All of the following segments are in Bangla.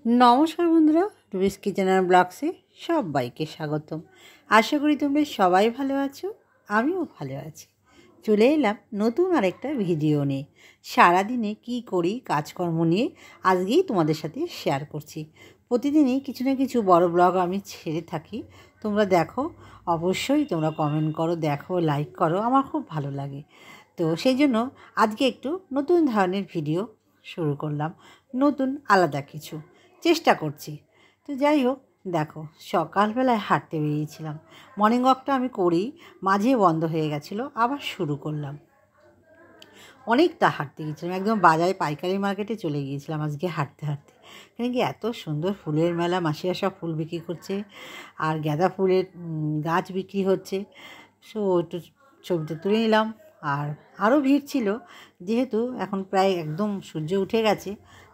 नमस्कार बंधुरा रुबिस किचेन एंड ब्लग्से सबाइके स्वागतम। आशा करी तोमरा सबाई भालो आछो, आमिओ भालो आछि। चले एलाम नतून आरेकटा भिडियो निये। सारा दिने कि करी काजकर्म निये आजकेई तोमादेर साथे शेयार करछि। प्रतिदिनई किछु ना किछु बड़ो ब्लग आमि छेड़े थाकि, तोमरा देखो, अवश्यई तोमरा कमेंट करो, देखो, लाइक करो, आमार खूब भालो लागे। तो सेइजोन्नो आजके एकटु नतून धरनेर भिडियो शुरू करलाम, नतून आलादा किछु চেষ্টা করছি। তো যাই হোক, দেখো সকালবেলায় হাঁটতে বেরিয়েছিলাম। মর্নিং ওয়াকটা আমি করি, মাঝে বন্ধ হয়ে গেছিলো, আবার শুরু করলাম। অনেকটা হাঁটতে গিয়েছিলাম, একদম বাজারে পাইকারি মার্কেটে চলে গিয়েছিলাম আজকে হাঁটতে হাঁটতে। এখানে কি এত সুন্দর ফুলের মেলা, মাসিরা সব ফুল বিক্রি করছে আর গাঁদা ফুলের গাছ বিক্রি হচ্ছে। সো একটু ছবিটা তুলে নিলাম। আর আরও ভিড় ছিল, যেহেতু এখন প্রায় একদম সূর্য উঠে গেছে,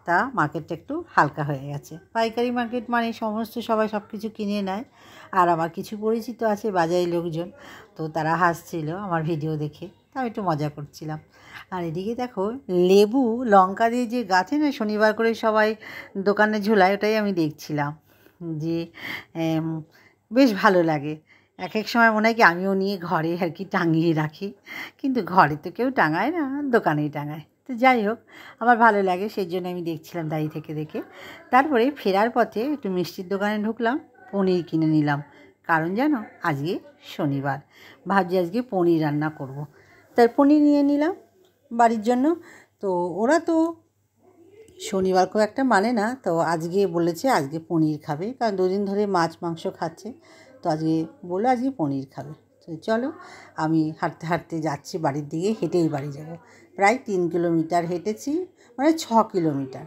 তা মার্কেটটা একটু হালকা হয়ে গেছে। পাইকারি মার্কেট মানে সমস্ত সবাই সব কিছু কিনে নেয়। আর আমার কিছু পরিচিত আছে বাজারের লোকজন, তো তারা হাসছিল আমার ভিডিও দেখে, তা আমি একটু মজা করছিলাম। আর এদিকে দেখো লেবু লঙ্কা দিয়ে যে গাছে না শনিবার করে সবাই দোকানে ঝোলায়, ওটাই আমি দেখছিলাম যে বেশ ভালো লাগে। এক এক সময় মনে হয় কি আমিও নিয়ে ঘরে আর কি টাঙিয়ে রাখি, কিন্তু ঘরে তো কেউ টাঙায় না, দোকানেই টাঙায়। তো যাই হোক, আমার ভালো লাগে, সেই জন্য আমি দেখছিলাম দাঁড়িয়ে থেকে দেখে। তারপরে ফেরার পথে একটু মিষ্টির দোকানে ঢুকলাম, পনির কিনে নিলাম। কারণ জানো আজকে শনিবার, ভাবছি আজকে পনির রান্না করব। তাই পনির নিয়ে নিলাম বাড়ির জন্য। তো ওরা তো শনিবার খুব একটা মানে না, তো আজকে বলেছে আজকে পনির খাবে, কারণ দুদিন ধরে মাছ মাংস খাচ্ছে। তো আজকে বললো আজকে পনির খাবে। তো চলো, আমি হাঁটতে হাঁটতে যাচ্ছি বাড়ির দিকে, হেঁটেই বাড়ি যাব। প্রায় 3 কিলোমিটার হেঁটেছি, মানে 6 কিলোমিটার।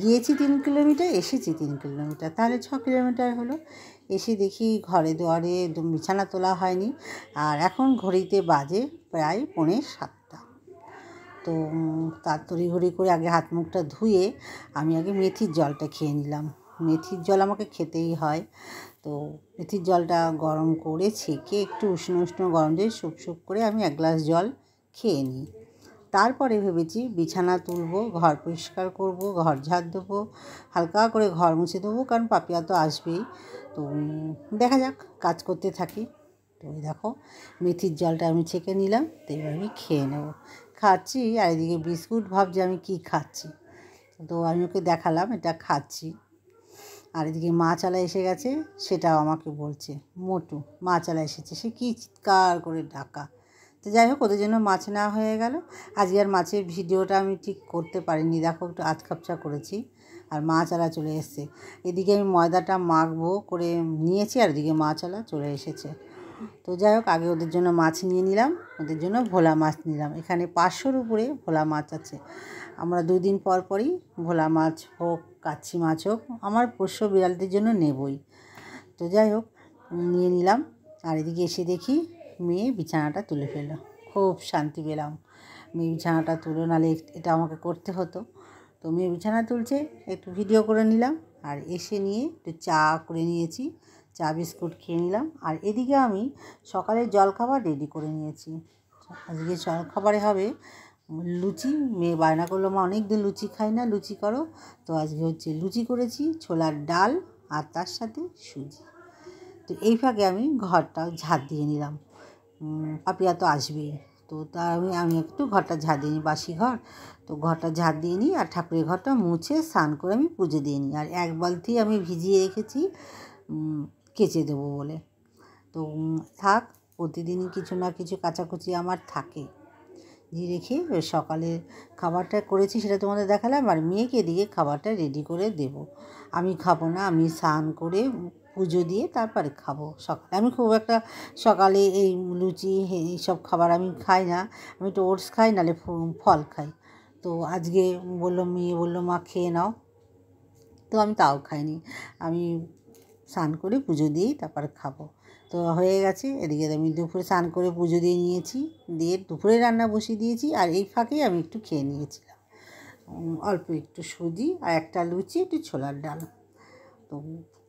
গিয়েছি 3 কিলোমিটার, এসেছি 3 কিলোমিটার, তাহলে 6 কিলোমিটার হলো। এসে দেখি ঘরে দুয়ারে বিছানা তোলা হয়নি, আর এখন ঘড়িতে বাজে প্রায় 6:45। তো তার তড়িঘড়ি করে আগে হাত মুখটা ধুয়ে আমি আগে মেথির জলটা খেয়ে নিলাম। মেথির জল আমাকে খেতেই হয়। তো মেথির জলটা গরম করে ছেঁকে একটু উষ্ণ উষ্ণ গরম দিয়ে সুপ সুপ করে আমি 1 গ্লাস জল খেয়ে নিই। তারপরে ভেবেছি বিছানা তুলবো, ঘর পরিষ্কার করব, ঘর ঝাড় দেবো, হালকা করে ঘর মুছে দেবো, কারণ পাপিয়া তো আসবেই। তো দেখা যাক, কাজ করতে থাকি। তো দেখো মেথির জলটা আমি ছেঁকে নিলাম, তো এবার আমি খেয়ে নেব। খাচ্ছি, আর এদিকে বিস্কুট ভাবছি আমি কী খাচ্ছি, তো আমি ওকে দেখালাম এটা খাচ্ছি। আর এদিকে মাছওয়ালা এসে গেছে, সেটাও আমাকে বলছে মোটু মাছওয়ালা এসেছে, সে কী চিৎকার করে ডাকা। তো যাই হোক, ওদের জন্য মাছ নেওয়া হয়ে গেল। আজকে আর মাছের ভিডিওটা আমি ঠিক করতে পারিনি, দেখো একটু আধখাপচা করেছি। আর মাছওয়ালা চলে এসেছে, এদিকে আমি ময়দাটা মাখবো করে নিয়েছি, আর এদিকে মাছওয়ালা চলে এসেছে। তো যাই হোক, আগে ওদের জন্য মাছ নিয়ে নিলাম, ওদের জন্য ভোলা মাছ নিলাম। এখানে 500-র উপরে ভোলা মাছ আছে। আমরা 2 দিন পর পরই ভোলা মাছ হোক, কাচ্চি মাছ হোক, আমার পোষ্য বিড়ালদের জন্য নেবই। তো যাই হোক, নিয়ে নিলাম। আর এদিকে এসে দেখি মেয়ে বিছানাটা তুলে ফেললো, খুব শান্তি পেলাম। মেয়ে বিছানাটা তুলো, নাহলে এটা আমাকে করতে হতো। তো মেয়ে বিছানা তুলছে, একটু ভিডিও করে নিলাম। আর এসে নিয়ে একটু চা করে নিয়েছি, চা বিস্কুট খেয়ে নিলাম। আর এদিকে আমি সকালের জলখাবার রেডি করে নিয়েছি। আজকে জলখাবারে হবে লুচি। মেয়ে বায়না করলো মা অনেক দিন লুচি খাই না, লুচি করো। তো আজকে হচ্ছে লুচি করেছি, ছোলার ডাল আর তার সাথে সুজি। তো এই ফাঁকে আমি ঘরটাও ঝাড় দিয়ে নিলাম, পাপিয়া তো আসবেই। তো তা আমি একটু ঘরটা ঝাড় দিয়ে নিই, বাসি ঘর, তো ঘরটা ঝাড় দিয়ে নিই। আর ঠাকুরের ঘরটা মুছে স্নান করে আমি পুজো দিয়ে নিই। আর 1 বালতি আমি ভিজিয়ে রেখেছি কেচে দেবো বলে। তো থাক, প্রতিদিনই কিছু না কিছু কাচাকুচি আমার থাকে। দিয়ে রেখে সকালে খাবারটা করেছি, সেটা তোমাদের দেখালাম। আর মেয়েকে এদিকে খাবারটা রেডি করে দেব। আমি খাবো না, আমি স্নান করে পুজো দিয়ে তারপরে খাবো। সকালে আমি খুব একটা সকালে এই লুচি এইসব খাবার আমি খাই না। আমি একটু ওটস খাই, নাহলে ফল খাই। তো আজকে মেয়ে বললো মা খেয়ে নাও, তো আমি তাও খাইনি। আমি স্নান করে পুজো দিয়েই তারপরে খাবো। তো হয়ে গেছে। এদিকে আমি দুপুরে স্নান করে পুজো দিয়ে নিয়েছি, দিয়ে দুপুরে রান্না বসিয়ে দিয়েছি। আর এই ফাঁকেই আমি একটু খেয়ে নিয়েছিলাম অল্প একটু সুজি আর একটা লুচি, একটু ছোলার ডাল। তো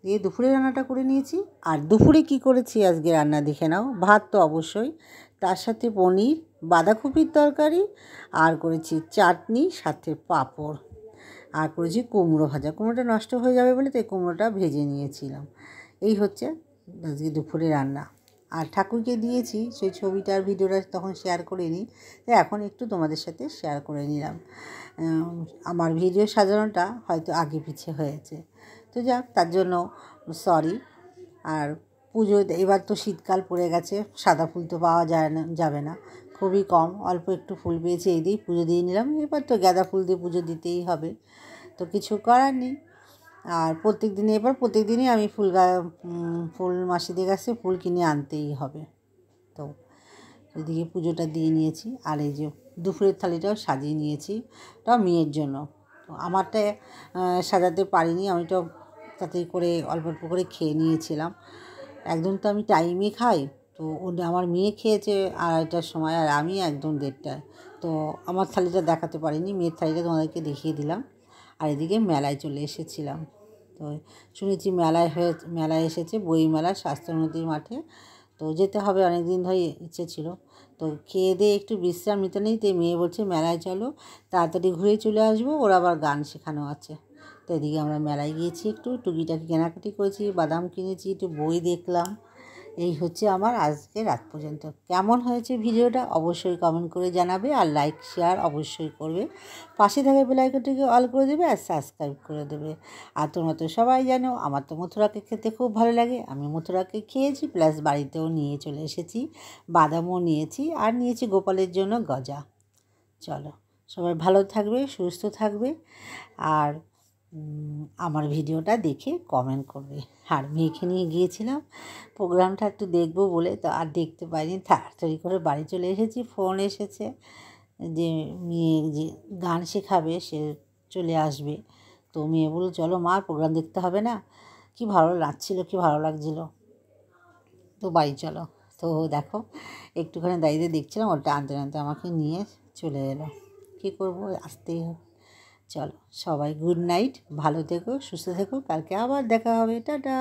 দিয়ে দুপুরে রান্নাটা করে নিয়েছি। আর দুপুরে কি করেছি আজকে রান্না দেখে নাও। ভাত তো অবশ্যই, তার সাথে পনির, বাঁধাকপির তরকারি, আর করেছি চাটনি, সাথে পাঁপড়। আর করেছি কুমড়ো ভাজা। কুমড়োটা নষ্ট হয়ে যাবে বলে তাই কুমড়োটা ভেজে নিয়েছিলাম। এই হচ্ছে আজকে দুপুরে রান্না। আর ঠাকুরকে দিয়েছি, সেই ছবিটার ভিডিওটা তখন শেয়ার করিনি, তাই এখন একটু তোমাদের সাথে শেয়ার করে নিলাম। আমার ভিডিও সাজানোটা হয়তো আগে পিছে হয়েছে, তো যাক, তার জন্য সরি। আর পুজো এবার তো শীতকাল পড়ে গেছে, সাদা ফুল তো পাওয়া যাবে না, খুবই কম, অল্প একটু ফুল পেয়েছি, এই দিয়েই পুজো দিয়ে নিলাম। এবার তো গাঁদা ফুল দিয়ে পুজো দিতেই হবে, তো কিছু করার নেই। আর প্রত্যেক দিনই আমি ফুল মাসিদের কাছে ফুল কিনে আনতেই হবে। তো এদিকে পুজোটা দিয়ে নিয়েছি, আর এই যে দুপুরের থালিটাও সাজিয়ে নিয়েছি, ওটাও মেয়ের জন্য। তো আমারটা সাজাতে পারিনি, আমি তো তাড়াতাড়ি করে অল্প অল্প করে খেয়ে নিয়েছিলাম। একদম তো আমি টাইমে খাই, তো আমার মেয়ে খেয়েছে 2:30টার সময়, আর আমি একদম 1:30টায়। তো আমার থালিটা দেখাতে পারিনি, মেয়ের থালিটা তোমাদেরকে দেখিয়ে দিলাম। আর এদিকে মেলায় চলে এসেছিলাম। তো শুনেছি মেলায় এসেছে, বইমেলা, স্বাস্থ্যোন্নতির মাঠে। তো যেতে হবে, অনেক দিন ধরে ইচ্ছে ছিল। তো খেয়ে দিয়ে একটু বিশ্রাম নিতে নেই, তো মেয়ে বলছে মেলায় চলো, তাড়াতাড়ি ঘুরে চলে আসবো, ওর আবার গান শেখানো আছে। তো এদিকে আমরা মেলায় গিয়েছি, একটু টুকিটাকি কেনাকাটি করেছি, বাদাম কিনেছি, একটু বই দেখলাম। এই হচ্ছে আমার আজকে রাত পর্যন্ত। কেমন হয়েছে ভিডিওটা অবশ্যই কমেন্ট করে জানাবে, আর লাইক শেয়ার অবশ্যই করবে। পাশে থাকা বেল আইকনটিকে অল করে দেবে, আর সাবস্ক্রাইব করে দেবে। আর তোমরা তো সবাই জানো আমার তো মথুরাকে খেতে খুব ভালো লাগে, আমি মথুরাকে খেয়েছি, প্লাস বাড়িতেও নিয়ে চলে এসেছি, বাদামও নিয়েছি, আর নিয়েছি গোপালের জন্য গজা। চলো, সবাই ভালো থাকবে, সুস্থ থাকবে, আর আমার ভিডিওটা দেখে কমেন্ট করবে। আর মেয়েকে নিয়ে গিয়েছিলাম প্রোগ্রামটা একটু দেখবো বলে, তো আর দেখতে পাইনি, তাড়াতাড়ি করে বাড়ি চলে এসেছি। ফোন এসেছে যে মেয়ে যে গান শেখাবে সে চলে আসবে। তো মেয়ে বলল চলো মা, প্রোগ্রাম দেখতে হবে না, কি ভালো লাগছিল, কি ভালো লাগছিলো, তো বাড়ি চলো। তো দেখো একটুখানি দাঁড়িয়ে দেখছিলাম, ওটা আনতে আনতে আমাকে নিয়ে চলে এলো। কী করবো, আসতেই হবে। চলো সবাই গুড নাইট, ভালো থেকো, সুস্থ থেকো, কালকে আবার দেখা হবে, টাটা।